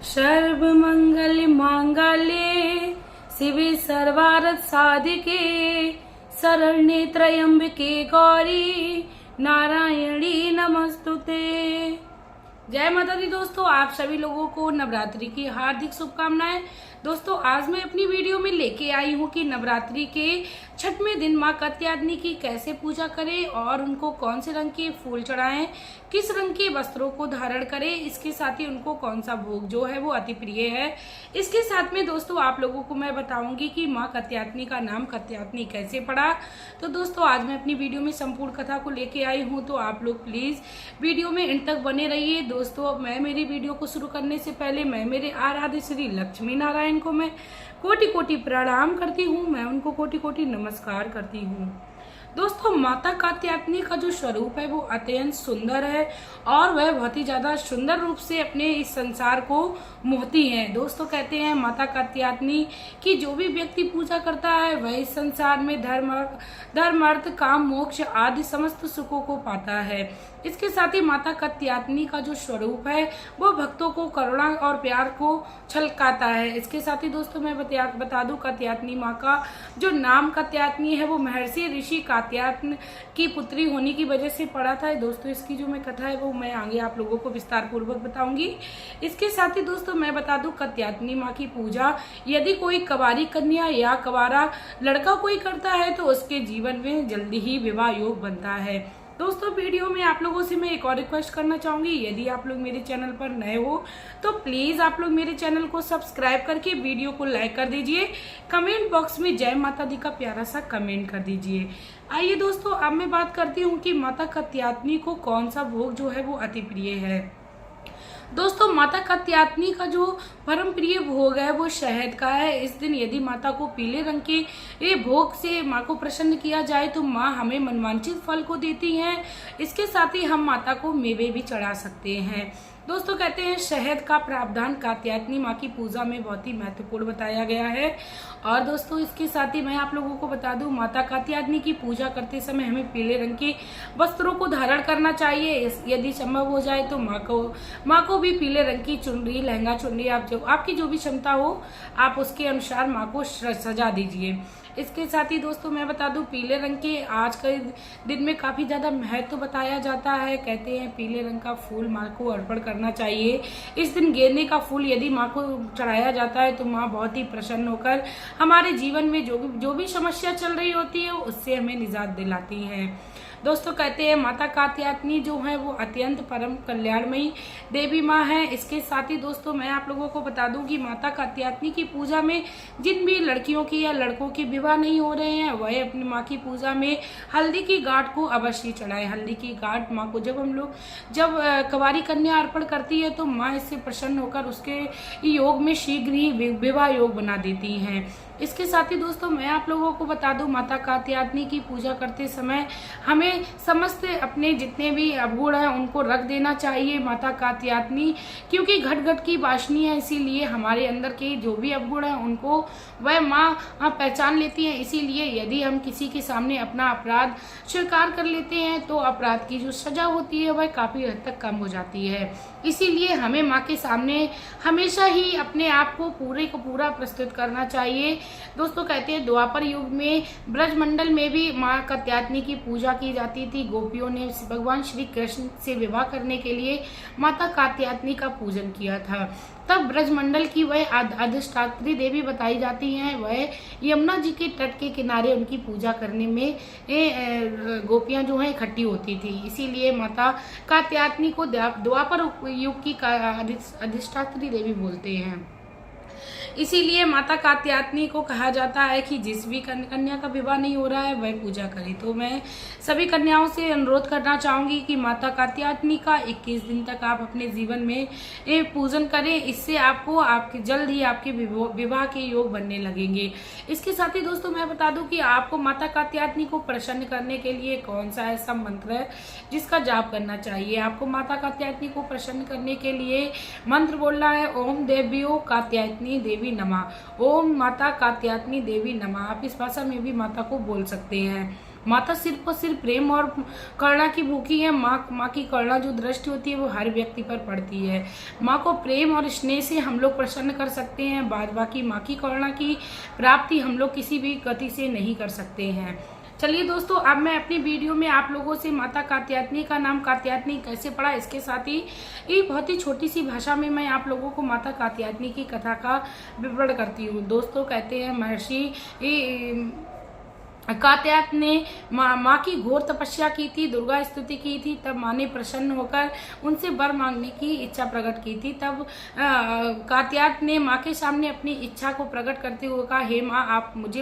सर्वमंगल मांगल्ये शिवे सर्वार्थ साधिके शरण्ये त्र्यंबके गौरी नारायणी नमस्तुते। जय माता दी। दोस्तों, आप सभी लोगों को नवरात्रि की हार्दिक शुभकामनाएं। दोस्तों, आज मैं अपनी वीडियो में लेके आई हूँ कि नवरात्रि के छठवें दिन माँ कात्यायनी की कैसे पूजा करें और उनको कौन से रंग के फूल चढ़ाएं, किस रंग के वस्त्रों को धारण करें, इसके साथ ही उनको कौन सा भोग जो है वो अति प्रिय है। इसके साथ में दोस्तों आप लोगों को मैं बताऊंगी कि माँ कात्यायनी का नाम कात्यायनी कैसे पड़ा। तो दोस्तों, आज मैं अपनी वीडियो में संपूर्ण कथा को लेके आई हूँ, तो आप लोग प्लीज वीडियो में अंत तक बने रहिए। दोस्तों, अब मैं मेरी वीडियो को शुरू करने से पहले मैं मेरे आराध्य श्री लक्ष्मी नारायण को मैं कोटि कोटि प्रणाम करती हूँ, मैं उनको कोटि कोटि नमस्कार करती हूँ। दोस्तों, माता कात्यायनी का जो स्वरूप है वो अत्यंत सुंदर है और वह बहुत ही ज्यादा सुंदर रूप से अपने इस संसार को मोहती है। दोस्तों, कहते हैं माता कात्यायनी की जो भी व्यक्ति पूजा करता है वह इस संसार में धर्म अर्थ काम मोक्ष आदि समस्त सुखों को पाता है। इसके साथ ही माता कात्यायनी का जो स्वरूप है वो भक्तों को करुणा और प्यार को छलकाता है। इसके साथ ही दोस्तों मैं बता दूं, कात्यायनी माँ का जो नाम कात्यायनी है वो महर्षि ऋषि कात्यायन की पुत्री होने की वजह से पड़ा था। दोस्तों, इसकी जो मैं कथा है वो मैं आगे आप लोगों को विस्तार पूर्वक बताऊंगी। इसके साथ ही दोस्तों मैं बता दूं, कात्यायनी माँ की पूजा यदि कोई कुंवारी कन्या या कुंवारा लड़का कोई करता है तो उसके जीवन में जल्दी ही विवाह योग बनता है। दोस्तों, वीडियो में आप लोगों से मैं एक और रिक्वेस्ट करना चाहूंगी, यदि आप लोग मेरे चैनल पर नए हो तो प्लीज आप लोग मेरे चैनल को सब्सक्राइब करके वीडियो को लाइक कर दीजिए। कमेंट बॉक्स में जय माता दी का प्यारा सा कमेंट कर दीजिए। आइए दोस्तों, अब मैं बात करती हूँ कि माता कात्यायनी को कौन सा भोग जो है वो अति प्रिय है। दोस्तों, माता कात्यायनी का जो परम प्रिय भोग है वो शहद का है। इस दिन यदि माता को पीले रंग के ये भोग से माँ को प्रसन्न किया जाए तो माँ हमें मनवांछित फल को देती हैं। इसके साथ ही हम माता को मेवे भी चढ़ा सकते हैं। दोस्तों, कहते हैं शहद का प्रावधान कात्यायनी माँ की पूजा में बहुत ही महत्वपूर्ण बताया गया है। और दोस्तों, इसके साथ ही मैं आप लोगों को बता दूं, माता कात्यायनी की पूजा करते समय हमें पीले रंग के वस्त्रों को धारण करना चाहिए। यदि संभव हो जाए तो माँ को भी पीले रंग की चुनरी, लहंगा चुनरी, आपकी जो भी क्षमता हो आप उसके अनुसार माँ को सजा दीजिए। इसके साथ ही दोस्तों मैं बता दूं, पीले रंग के आज के दिन में काफी ज्यादा महत्व बताया जाता है। कहते हैं पीले रंग का फूल माँ को अर्पण करना चाहिए। इस दिन गेंदे का फूल यदि माँ को चढ़ाया जाता है तो माँ बहुत ही प्रसन्न होकर हमारे जीवन में जो भी समस्या चल रही होती है उससे हमें निजात दिलाती है। दोस्तों, कहते हैं माता कात्यायनी जो है वो अत्यंत परम कल्याणमयी देवी माँ है। इसके साथ ही दोस्तों मैं आप लोगों को बता दूं कि माता कात्यायनी की पूजा में जिन भी लड़कियों की या लड़कों के विवाह नहीं हो रहे हैं वह अपनी माँ की पूजा में हल्दी की गांठ को अवश्य चढ़ाएं। हल्दी की गांठ माँ को जब कुंवारी कन्या अर्पण करती है तो माँ इससे प्रसन्न होकर उसके योग में शीघ्र ही विवाह योग बना देती हैं। इसके साथ ही दोस्तों मैं आप लोगों को बता दूं, माता कात्यायनी की पूजा करते समय हमें समस्त अपने जितने भी अवगुण हैं उनको रख देना चाहिए माता कात्यायनी, क्योंकि घट घट की वासनी है, इसीलिए हमारे अंदर के जो भी अवगुण हैं उनको वह माँ पहचान लेती है। इसीलिए यदि हम किसी के सामने अपना अपराध स्वीकार कर लेते हैं तो अपराध की जो सजा होती है वह काफी हद तक कम हो जाती है। इसीलिए हमें माँ के सामने हमेशा ही अपने आप को पूरे को पूरा प्रस्तुत करना चाहिए। दोस्तों, कहते हैं द्वापर युग में ब्रजमंडल में भी माँ कात्यायनी की पूजा की जाती थी। गोपियों ने भगवान श्री कृष्ण से विवाह करने के लिए माता कात्यायनी का पूजन किया था। तब ब्रजमंडल की वह अधिष्ठात्री देवी बताई जाती हैं, वह यमुना जी के तट के किनारे उनकी पूजा करने में गोपियां जो है इकट्ठी होती थी। इसीलिए माता कात्यायनी को द्वापर युग की अधिष्ठात्री देवी बोलते हैं। इसीलिए माता कात्यायनी को कहा जाता है कि जिस भी कन्या का विवाह नहीं हो रहा है वह पूजा करे। तो मैं सभी कन्याओं से अनुरोध करना चाहूंगी कि माता कात्यायनी का 21 दिन तक आप अपने जीवन में पूजन करें। इससे आपको आपके जल्द ही आपके विवाह के योग बनने लगेंगे। इसके साथ ही दोस्तों मैं बता दूं कि आपको माता कात्यायनी को प्रसन्न करने के लिए कौन सा ऐसा मंत्र है जिसका जाप करना चाहिए। आपको माता कात्यायनी को प्रसन्न करने के लिए मंत्र बोलना है, ओम देव्यो कात्यायनी देवी नमः, ओम माता कात्यायनी देवी नमः। आप इस भाषा में भी माता को बोल सकते हैं। माता सिर्फ और सिर्फ प्रेम और करुणा की भूखी है। माँ की करुणा जो दृष्टि होती है वो हर व्यक्ति पर पड़ती है। माँ को प्रेम और स्नेह से हम लोग प्रसन्न कर सकते हैं, बाद बाकी माँ की करुणा की प्राप्ति हम लोग किसी भी गति से नहीं कर सकते हैं। चलिए दोस्तों, अब मैं अपनी वीडियो में आप लोगों से माता कात्यायनी का नाम कात्यायनी कैसे पड़ा, इसके साथ ही ये बहुत ही छोटी सी भाषा में मैं आप लोगों को माता कात्यायनी की कथा का विवरण करती हूँ। दोस्तों, कहते हैं महर्षि कात्यायन ने माँ की घोर तपस्या की थी, दुर्गा स्तुति की थी। तब माँ ने प्रसन्न होकर उनसे वर मांगने की इच्छा प्रकट की थी। तब कात्यायन ने माँ के सामने अपनी इच्छा को प्रकट करते हुए कहा, हे माँ, आप मुझे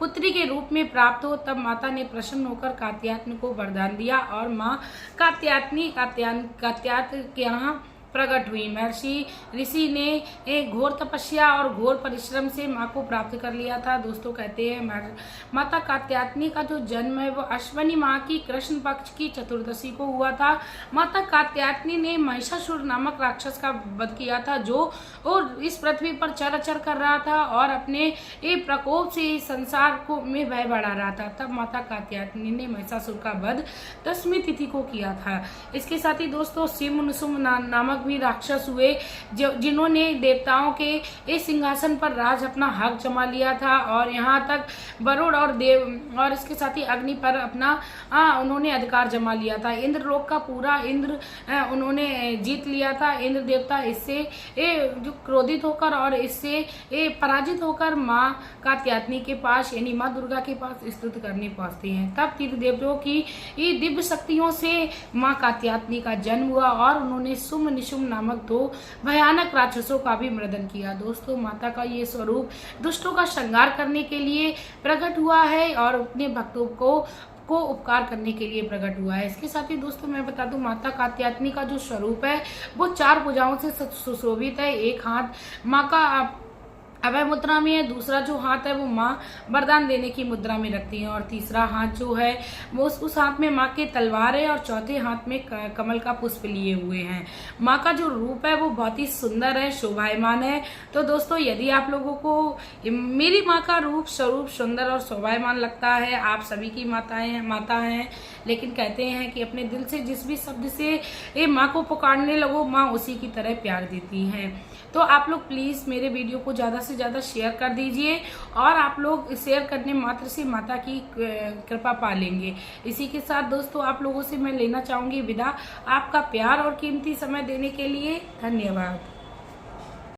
पुत्री के रूप में प्राप्त हो। तब माता ने प्रसन्न होकर कात्यायन को वरदान दिया और माँ कात्यायन के यहाँ प्रकट हुई। महर्षि ऋषि ने एक घोर तपस्या और घोर परिश्रम से माँ को प्राप्त कर लिया था। दोस्तों, कहते हैं माता कात्यायनी का जो जन्म है वो अश्विनी माह की कृष्ण पक्ष की चतुर्दशी को हुआ था। माता कात्यायनी ने महिषासुर नामक राक्षस का वध किया था, जो और इस पृथ्वी पर चर कर रहा था और अपने प्रकोप से संसार को में भय बढ़ा रहा था। तब माता कात्यायनी ने महिषासुर का वध 10वीं तिथि को किया था। इसके साथ ही दोस्तों, सिमुनुसुम नामक भी राक्षस हुए जिन्होंने देवताओं के इस सिंहासन पर राज अपना हक जमा लिया था और यहाँ तक वरुण और देव और इसके साथ ही अग्नि पर अपना उन्होंने अधिकार जमा लिया था। इंद्र लोक का पूरा इंद्र उन्होंने जीत लिया था। इंद्र देवता इससे जो क्रोधित होकर और इससे पराजित होकर माँ कात्यायनी के पास यानी माँ दुर्गा के पास स्तुति करने पहुंचते हैं। तब तीर्थ देवताओं की दिव्य शक्तियों से माँ कात्यायनी का जन्म हुआ और उन्होंने सुम निशुम नामक 2 भयानक राक्षसों का भी मर्दन किया। दोस्तों, माता का ये स्वरूप दुष्टों का संहार करने के लिए प्रकट हुआ है और अपने भक्तों को उपकार करने के लिए प्रकट हुआ है। इसके साथ ही दोस्तों, मैं बता दूं, माता कात्यायनी का जो स्वरूप है वो 4 भुजाओं से सुशोभित है। एक हाथ माँ का अभय मुद्रा में है, दूसरा जो हाथ है वो माँ वरदान देने की मुद्रा में रखती है और तीसरा हाथ जो है वो उस हाथ में माँ के तलवार है और चौथे हाथ में कमल का पुष्प लिए हुए हैं। माँ का जो रूप है वो बहुत ही सुंदर है, शोभायमान है। तो दोस्तों, यदि आप लोगों को मेरी माँ का रूप स्वरूप सुंदर और शोभायमान लगता है, आप सभी की माता हैं, लेकिन कहते हैं कि अपने दिल से जिस भी शब्द से माँ को पुकारने लगो, माँ उसी की तरह प्यार देती हैं। तो आप लोग प्लीज मेरे वीडियो को ज्यादा से ज्यादा शेयर कर दीजिए और आप लोग शेयर करने मात्र से माता की कृपा पा लेंगे। इसी के साथ दोस्तों, आप लोगों से मैं लेना चाहूंगी विदा। आपका प्यार और कीमती समय देने के लिए धन्यवाद।